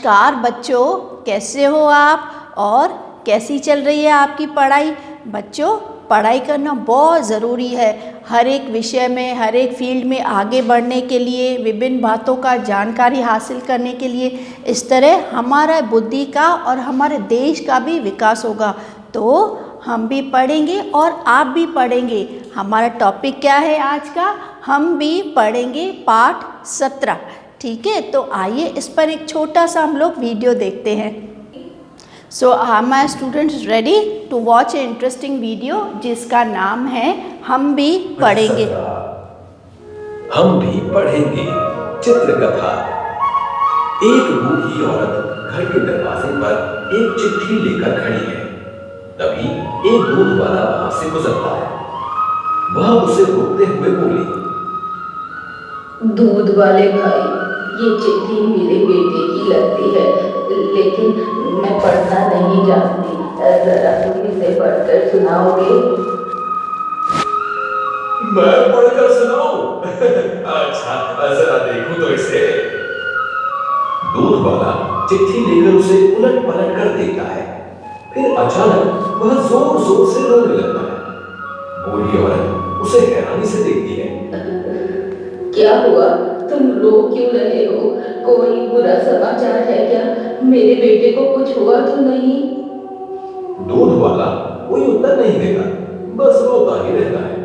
नमस्कार बच्चों, कैसे हो आप और कैसी चल रही है आपकी पढ़ाई। बच्चों, पढ़ाई करना बहुत ज़रूरी है। हर एक विषय में, हर एक फील्ड में आगे बढ़ने के लिए, विभिन्न बातों का जानकारी हासिल करने के लिए, इस तरह हमारा बुद्धि का और हमारे देश का भी विकास होगा। तो हम भी पढ़ेंगे और आप भी पढ़ेंगे। हमारा टॉपिक क्या है आज का? हम भी पढ़ेंगे पाठ 17। ठीक है, तो आइए इस पर एक छोटा सा हम लोग वीडियो देखते हैं। So are my students ready to watch a interesting video जिसका नाम है हम भी पढ़ेंगे। हम भी पढ़ेंगे चित्रकथा। एक बूढ़ी औरत घर के दरवाजे पर एक चिट्ठी लेकर खड़ी है। तभी एक दूध वाला वहां से गुजरता है। वह उसे रोकते हुए बोली, दूध वाले भाई, ये चिट्ठी मेरे बेटे की लगती है, लेकिन मैं पढ़ना नहीं जानती। जरा तुम इसे पढ़कर सुनाओगे? मैं पढ़कर सुनाऊं? अच्छा, जरा देखूं तो इसे। दूध वाला चिट्ठी लेकर उसे उलट पलट कर देखता है। फिर अचानक वह जोर जोर से रोने लगता है। बूढ़ी औरत उसे हैरानी से देखती है। क्या हुआ? तुम रो क्यों रहे हो? कोई बुरा समाचार है क्या? मेरे बेटे को कुछ हुआ तो नहीं? दूध वाला कोई उत्तर नहीं देता, बस रोता ही रहता है।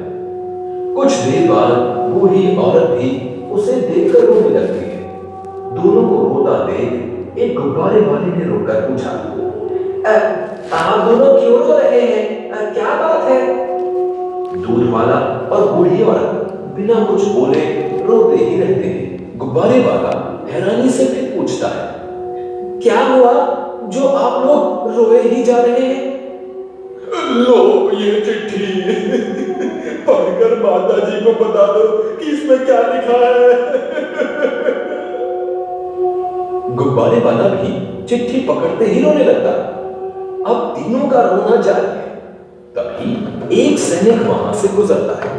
कुछ देर बाद बूढ़ी औरत भी उसे देखकर रोने लगती है। दोनों को रोता देख एक गुब्बारे वाले ने रोकर पूछा, आप दोनों क्यों रो रहे हैं? क्या बात है? दूध वाला और बूढ़ी औरत बिना कुछ बोले रोते ही रहते हैं। गुब्बारे वाला हैरानी से फिर पूछता है, क्या हुआ जो आप लोग रोए ही जा रहे हैं? लो ये चिट्ठी, पढ़कर माता जी को बता दो कि इसमें क्या लिखा है। गुब्बारे वाला भी चिट्ठी पकड़ते ही रोने लगता। अब तीनों का रोना जारी है। तभी एक सैनिक वहां से गुजरता है।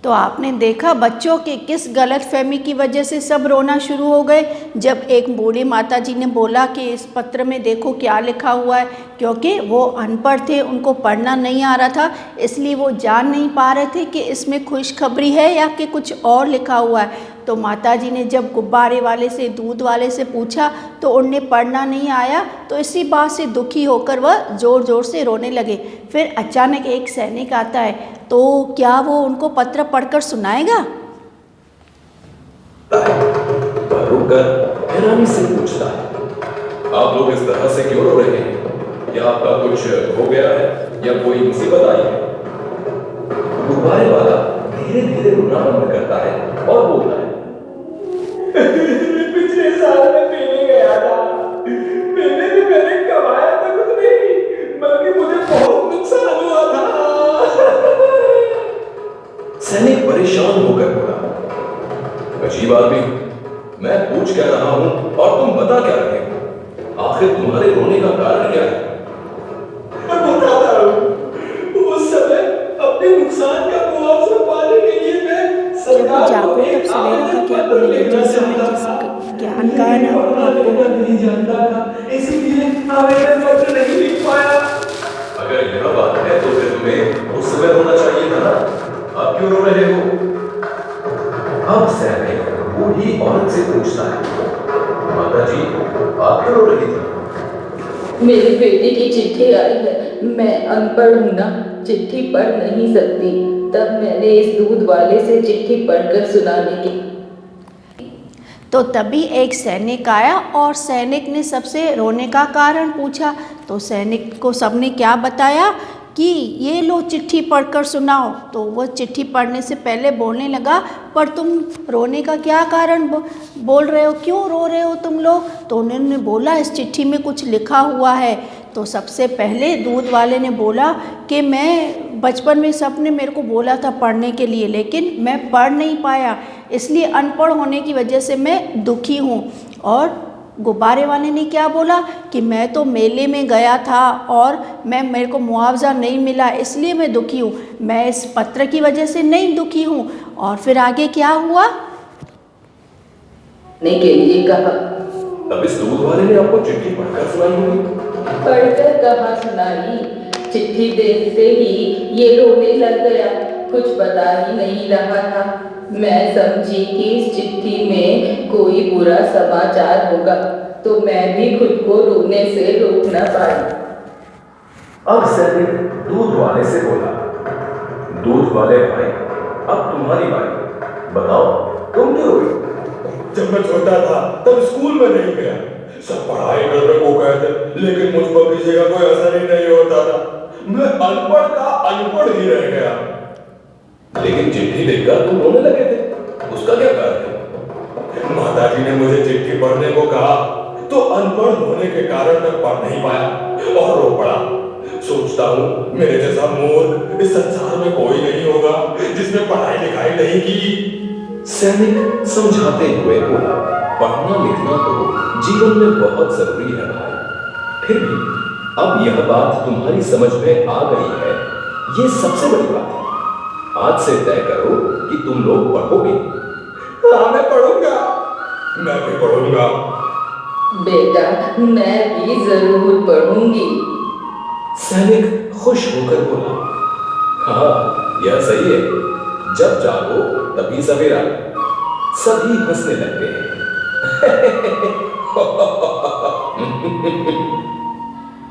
तो आपने देखा बच्चों कि किस गलतफहमी की वजह से सब रोना शुरू हो गए जब एक बूढ़ी माता जी ने बोला कि इस पत्र में देखो क्या लिखा हुआ है। क्योंकि वो अनपढ़ थे, उनको पढ़ना नहीं आ रहा था, इसलिए वो जान नहीं पा रहे थे कि इसमें खुशखबरी है या कि कुछ और लिखा हुआ है। तो माता जी ने जब गुब्बारे वाले से, दूध वाले से पूछा तो उन्हें पढ़ना नहीं आया। तो इसी बात से दुखी होकर वह ज़ोर ज़ोर से रोने लगे। फिर अचानक एक सैनिक आता है, तो क्या वो उनको पत्र पढ़कर सुनाएगा? रुककर हैरानी से पूछता है, आप लोग इस तरह से क्यों रो रहे हैं? क्या आपका कुछ हो गया है या कोई मुसीबत आई है? गुब्बारे वाला धीरे धीरे रोना बंद करता है और बोलता है, पिछले साल मैं पीने गया था। मैंने कमाया था कुछ नहीं, बल्कि मुझे बहुत नुकसान हुआ था। सैनिक परेशान होकर बोला, अजीब आदमी, मैं पूछ क्या रहा हूं और तुम बता क्या रहे हो? आखिर तुम्हारे रोने का कारण क्या है? मैं बताता हूं। उस समय अपने नुकसान का मुआवजा पाने के लिए मैं जब जागो तब सवेरा का क्या बोलेंगे, जैसे मैं जिस ज्ञान का है ना आपको नहीं जानता था, इसीलिए आवेदन पत्र नहीं लिख पाया। अगर यह बात है तो फिर तुम्हें उस समय रोना चाहिए था ना। अब क्यों रो रहे हो? अब सैनिक बूढ़ी औरत से पूछता है, माता जी आप क्यों रो रही थी? मेरे बेटे की चिट्ठी आई है। मैं अनपढ़ हूं ना, चिट्ठी पढ़ नहीं सकती। तब मैंने इस दूध वाले से चिट्ठी पढ़कर सुनाने की। तो तभी एक सैनिक आया और सैनिक ने सबसे रोने का कारण पूछा। तो सैनिक को सबने क्या बताया कि ये लो चिट्ठी पढ़कर सुनाओ। तो वह चिट्ठी पढ़ने से पहले बोलने लगा, पर तुम रोने का क्या कारण बोल रहे हो, क्यों रो रहे हो तुम लोग? तो उन्होंने बोला इस चिट्ठी में कुछ लिखा हुआ है। तो सबसे पहले दूध वाले ने बोला कि मैं बचपन में सबने मेरे को बोला था पढ़ने के लिए, लेकिन मैं पढ़ नहीं पाया, इसलिए अनपढ़ होने की वजह से मैं दुखी हूँ। और गुब्बारे वाले ने क्या बोला कि मैं तो मेले में गया था और मेरे को मुआवजा नहीं मिला, इसलिए मैं दुखी हूँ, मैं इस पत्र की वजह से नहीं दुखी हूँ। और फिर आगे क्या हुआ? के लिए कहा, तब इस दूध वाले ने आपको चिट्ठी पढ़कर सुनाई होगी। पढ़कर कहाँ सुनाई, चिट्ठी देखते ही ये रोने लग गया। कुछ बता ही नहीं रहा था। मैं समझी कि इस चिट्ठी में कोई बुरा समाचार होगा, तो मैं भी खुद को रोने से रोक न पाई। अब सैनिक दूध वाले से बोला, दूध वाले भाई, अब तुम्हारी बारी, बताओ तुम क्यों रोई? जब मैं छोटा था तब स्कूल में नहीं गया। सब पढ़ाई करने को कहते, लेकिन मुझ पर किसी का कोई असर ही नहीं होता था। मैं अनपढ़ का अनपढ़ ही रह गया। लेकिन चिट्ठी देखकर तुम रोने लगे थे, उसका क्या कारण है? माताजी ने मुझे चिट्ठी पढ़ने को कहा, तो अनपढ़ होने के कारण मैं पढ़ नहीं पाया और रो पड़ा। सोचता हूँ मेरे जैसा मूर्ख इस संसार में कोई नहीं होगा जिसने पढ़ाई लिखाई नहीं की। सैनिक समझाते हुए बोला, पढ़ना लिखना तो जीवन में बहुत जरूरी है भाई। फिर भी अब यह बात तुम्हारी समझ में आ गई है, ये सबसे बड़ी बात है। आज से तय करो कि तुम लोग पढ़ोगे। हाँ, मैं पढ़ूंगा, मैं भी पढ़ूंगा। बेटा, मैं भी जरूर पढ़ूंगी। सैनिक खुश होकर बोला, हाँ यह सही है, जब जागो तभी सवेरा। सभी हंसने लग गए।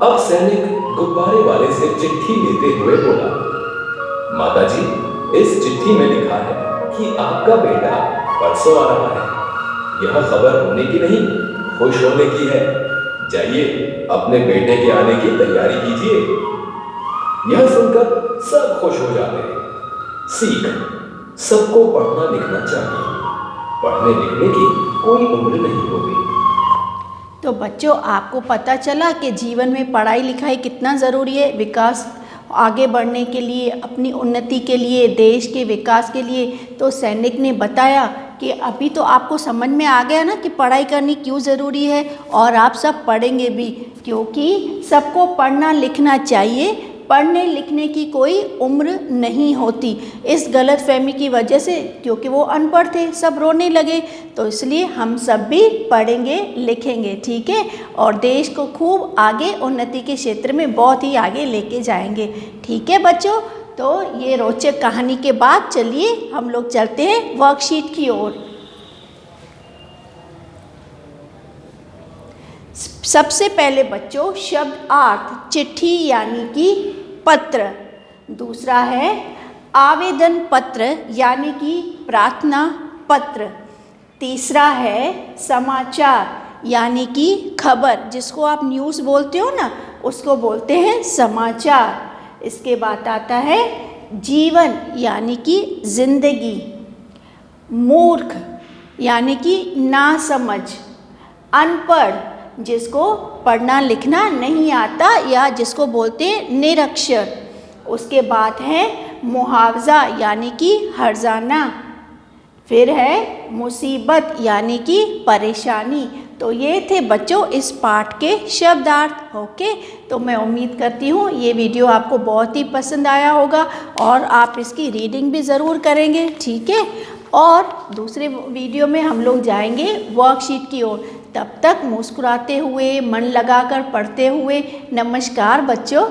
अब सैनिक गुब्बारे वाले से चिट्ठी लेते हुए बोला, माताजी, इस चिट्ठी में लिखा है कि आपका बेटा परसों आ रहा है। यह खबर होने की नहीं, खुश होने की है। जाइए अपने बेटे के आने की तैयारी कीजिए। यह सुनकर सब खुश हो जाते हैं। सीख, सबको पढ़ना लिखना चाहिए। पढ़ने लिखने की कोई उम्र नहीं होती। तो बच्चों, आपको पता चला कि जीवन में पढ़ाई लिखाई कितना ज़रूरी है, विकास आगे बढ़ने के लिए, अपनी उन्नति के लिए, देश के विकास के लिए। तो सैनिक ने बताया कि अभी तो आपको समझ में आ गया ना कि पढ़ाई करनी क्यों ज़रूरी है, और आप सब पढ़ेंगे भी, क्योंकि सबको पढ़ना लिखना चाहिए। पढ़ने लिखने की कोई उम्र नहीं होती। इस गलतफहमी की वजह से, क्योंकि वो अनपढ़ थे, सब रोने लगे, तो इसलिए हम सब भी पढ़ेंगे लिखेंगे, ठीक है, और देश को खूब आगे उन्नति के क्षेत्र में बहुत ही आगे लेके जाएंगे। ठीक है बच्चों, तो ये रोचक कहानी के बाद चलिए हम लोग चलते हैं वर्कशीट की ओर। सबसे पहले बच्चों, शब्दार्थ चिट्ठी यानी कि पत्र। दूसरा है आवेदन पत्र यानी कि प्रार्थना पत्र। तीसरा है समाचार यानी कि खबर, जिसको आप न्यूज़ बोलते हो ना, उसको बोलते हैं समाचार। इसके बाद आता है जीवन यानी कि जिंदगी। मूर्ख यानी कि नासमझ। अनपढ़, जिसको पढ़ना लिखना नहीं आता या जिसको बोलते हैं निरक्षर। उसके बाद है मुआवजा यानी कि हर्जाना। फिर है मुसीबत यानी कि परेशानी। तो ये थे बच्चों इस पाठ के शब्दार्थ। ओके, तो मैं उम्मीद करती हूँ ये वीडियो आपको बहुत ही पसंद आया होगा और आप इसकी रीडिंग भी ज़रूर करेंगे, ठीक है। और दूसरे वीडियो में हम लोग जाएंगे वर्कशीट की ओर। तब तक मुस्कुराते हुए, मन लगाकर पढ़ते हुए, नमस्कार बच्चों।